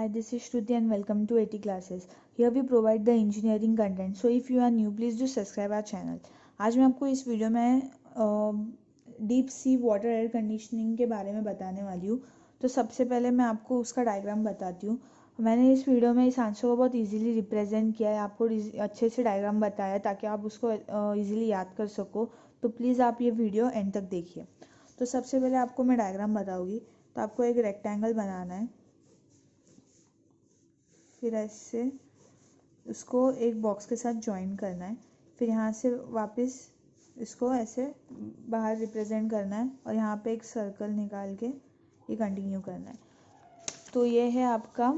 this is Shruti and welcome to AT Classes. Here we provide the engineering content. So if you are new, please do subscribe our channel. आज मैं आपको इस video में deep sea water air conditioning के बारे में बताने वाली हूँ. तो सबसे पहले मैं आपको उसका डायग्राम बताती हूँ. मैंने इस वीडियो में इस आंसर को बहुत इजीली रिप्रेजेंट किया है, आपको अच्छे से डायग्राम बताया ताकि आप उसको इजीली याद कर सको. तो प्लीज़ आप ये वीडियो एंड तक देखिए. तो सबसे पहले आपको मैं डायग्राम बताऊँगी. तो आपको एक रेक्टेंगल बनाना है, फिर ऐसे उसको एक बॉक्स के साथ ज्वाइन करना है, फिर यहाँ से वापस इसको ऐसे बाहर रिप्रेजेंट करना है और यहाँ पे एक सर्कल निकाल के ये कंटिन्यू करना है. तो ये है आपका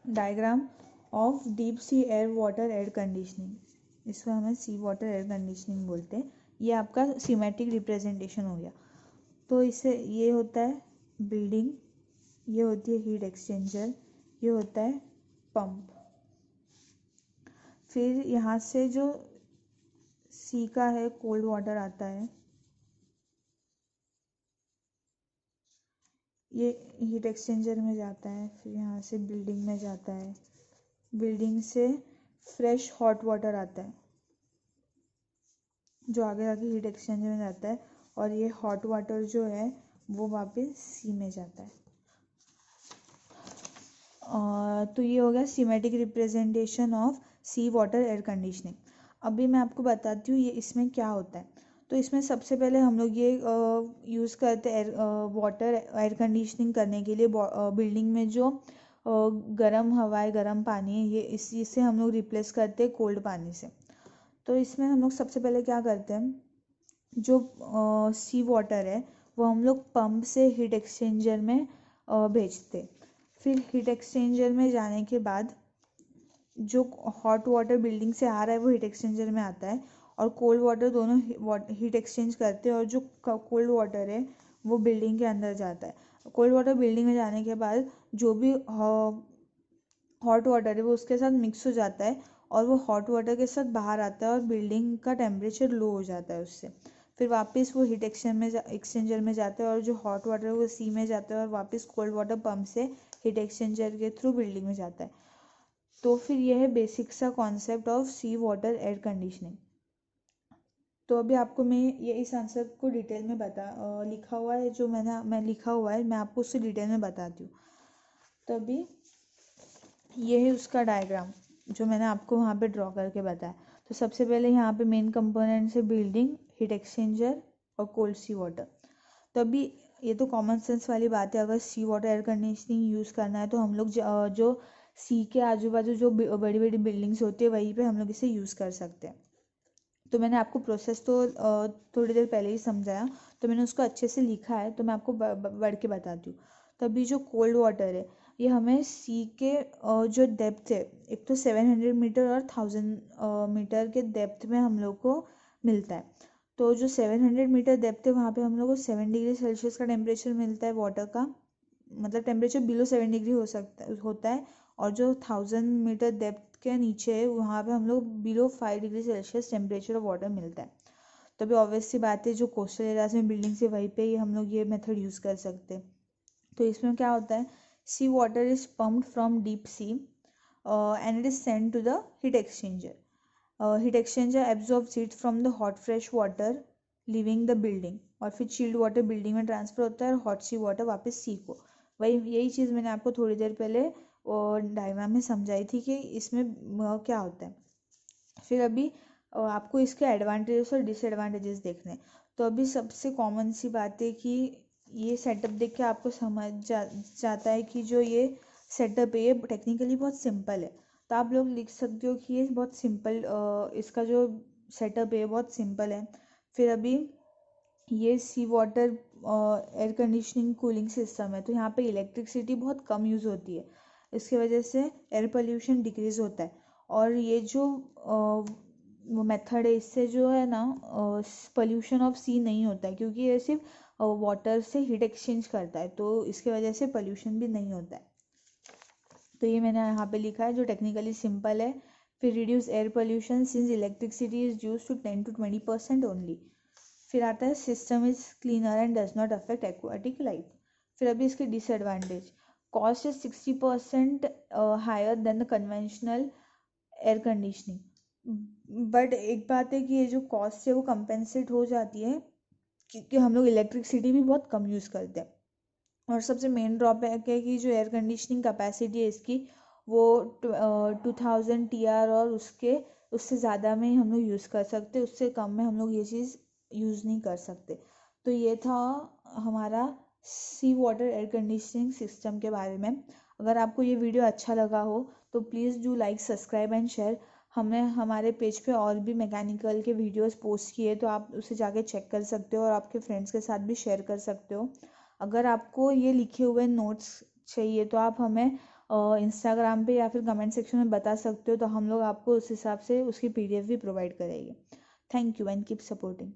diagram of deep sea air water air conditioning. इसको हमें सी वाटर एयर कंडीशनिंग बोलते हैं. ये आपका सीमेट्रिक रिप्रेजेंटेशन हो गया. तो इससे ये होता है बिल्डिंग, ये होती है हीट एक्सचेंजर, ये होता है पंप. फिर यहाँ से जो सी का है कोल्ड वाटर आता है, ये हीट एक्सचेंजर में जाता है, फिर यहाँ से बिल्डिंग में जाता है, बिल्डिंग से फ्रेश हॉट वाटर आता है जो आगे जाके हीट एक्सचेंजर में जाता है, और ये हॉट वाटर जो है वो वापस सी में जाता है. तो ये हो गया schematic representation of sea water air conditioning. अभी मैं आपको बताती हूँ ये इसमें क्या होता है. तो इसमें सबसे पहले हम लोग ये यूज़ करते हैं वाटर एयर कंडीशनिंग करने के लिए बिल्डिंग में जो गर्म हवा है, गर्म पानी है, ये इससे हम लोग रिप्लेस करते हैं कोल्ड पानी से. तो इसमें हम लोग सबसे पहले क्या करते हैं, जो सी वाटर है वो हम लोग पंप से हीट एक्सचेंजर में भेजते. फिर हीट एक्सचेंजर में जाने के बाद जो हॉट वाटर बिल्डिंग से आ रहा है वो हीट एक्सचेंजर में आता है, और कोल्ड वाटर दोनों हीट एक्सचेंज करते हैं, और जो कोल्ड वाटर है वो बिल्डिंग के अंदर जाता है. कोल्ड वाटर बिल्डिंग में जाने के बाद जो भी हॉट वाटर है वो उसके साथ मिक्स हो जाता है, और वो हॉट वाटर के साथ बाहर आता है और बिल्डिंग का टेम्परेचर लो हो जाता है उससे. फिर वापस वो हीट एक्सचेंजर में जाता है, और जो हॉट वाटर है वो सी में जाता है, और वापस कोल्ड वाटर पंप से हीट एक्सचेंजर के थ्रू बिल्डिंग में जाता है. तो फिर यह है बेसिक सा concept of sea water air conditioning. तो अभी आपको मैं ये इस आंसर को डिटेल में लिखा हुआ है, जो मैं लिखा हुआ है मैं आपको उससे डिटेल में बताती हूँ. तो अभी ये है उसका डायग्राम जो मैंने आपको वहाँ पे ड्रॉ करके बताया. तो सबसे पहले यहाँ पे मेन कंपोनेंट्स है बिल्डिंग, हीट एक्सचेंजर और कोल्ड सी वाटर. तो अभी ये तो कॉमन सेंस वाली बात है, अगर सी वाटर एयर कंडीशनिंग यूज़ करना है तो हम लोग जो सी के आजू बाजू जो बड़ी बड़ी बिल्डिंग्स होती है वहीं पे हम लोग इसे यूज़ कर सकते हैं. तो मैंने आपको प्रोसेस तो थोड़ी देर पहले ही समझाया, तो मैंने उसको अच्छे से लिखा है, तो मैं आपको बढ़ के बताती हूँ. तभी जो कोल्ड वाटर है ये हमें सी के जो डेप्थ है, एक तो 700 मीटर और 1000 मीटर के डेप्थ में हम लोग को मिलता है. तो जो 700 मीटर डेप्थ है वहाँ पे हम लोग को 7 डिग्री सेल्सियस का टेम्परेचर मिलता है वाटर का, मतलब टेम्परेचर बिलो 7 डिग्री होता है. और जो 1000 मीटर डेप्थ के नीचे है वहाँ पे हम लोग below 5 degree Celsius temperature of water मिलता है. तो अभी ऑब्वियस सी बात है, जो कोस्टल एरियाज में बिल्डिंग्स है वहीं पे ही हम लोग ये मेथड यूज़ कर सकते हैं. तो इसमें क्या होता है, sea water is pumped from deep sea and it is send to the heat exchanger. Heat exchanger absorbs heat from the hot fresh water living the building, और फिर चिल्ड वाटर बिल्डिंग में ट्रांसफर होता है और hot सी water वापस सी को. यही चीज़ मैंने आपको थोड़ी देर पहले डायग्राम में समझाई थी कि इसमें क्या होता है. फिर अभी आपको इसके एडवांटेजेस और डिसएडवांटेजेस देखने हैं. तो अभी सबसे कॉमन सी बात है कि ये सेटअप देख के आपको समझ जाता है कि जो ये सेटअप है ये टेक्निकली बहुत सिंपल है. तो आप लोग लिख सकते हो कि ये बहुत सिंपल, इसका जो सेटअप है बहुत सिंपल है. फिर अभी ये sea water air conditioning cooling system है, तो यहाँ पे इलेक्ट्रिसिटी बहुत कम यूज़ होती है. इसकी वजह से एयर पोल्यूशन डिक्रीज़ होता है. और ये जो वो मेथड है इससे जो है ना पोल्यूशन ऑफ सी नहीं होता है, क्योंकि ये सिर्फ वाटर से हीट एक्सचेंज करता है, तो इसकी वजह से पोल्यूशन भी नहीं होता है. तो ये मैंने यहाँ पे लिखा है जो टेक्निकली सिंपल है. फिर reduce air pollution since electricity is use to 10 to 20% only. फिर आता है system is cleaner and does not affect aquatic life. फिर अभी इसके disadvantage, cost is 60% higher than the conventional air conditioning. But एक बात है कि ये जो कॉस्ट है वो कंपेंसेट हो जाती है क्योंकि हम लोग इलेक्ट्रिसिटी भी बहुत कम यूज़ करते हैं। और सबसे मेन ड्रॉबैक है कि जो एयर कंडीशनिंग कैपेसिटी है इसकी वो 2000 TR और उससे ज़्यादा में हम लोग यूज़ कर सकते, उससे कम में हम लोग ये चीज़ यूज़ नहीं कर सकते। तो ये था हमारा सी वाटर एयर कंडीशनिंग सिस्टम के बारे में। अगर आपको ये वीडियो अच्छा लगा हो तो please do like, subscribe and share. हमने हमारे पेज पे और भी मैकेनिकल के वीडियोस पोस्ट किए तो आप उसे जाके चेक कर सकते हो और आपके फ्रेंड्स के साथ भी शेयर कर सकते हो। अगर आपको ये लिखे हुए नोट्स चाहिए तो आप हमें इंस्टाग्राम पे या फिर कमेंट सेक्शन में बता सकते हो, तो हम लोग आपको उस हिसाब से उसकी PDF भी प्रोवाइड करेंगे। Thank you and keep supporting.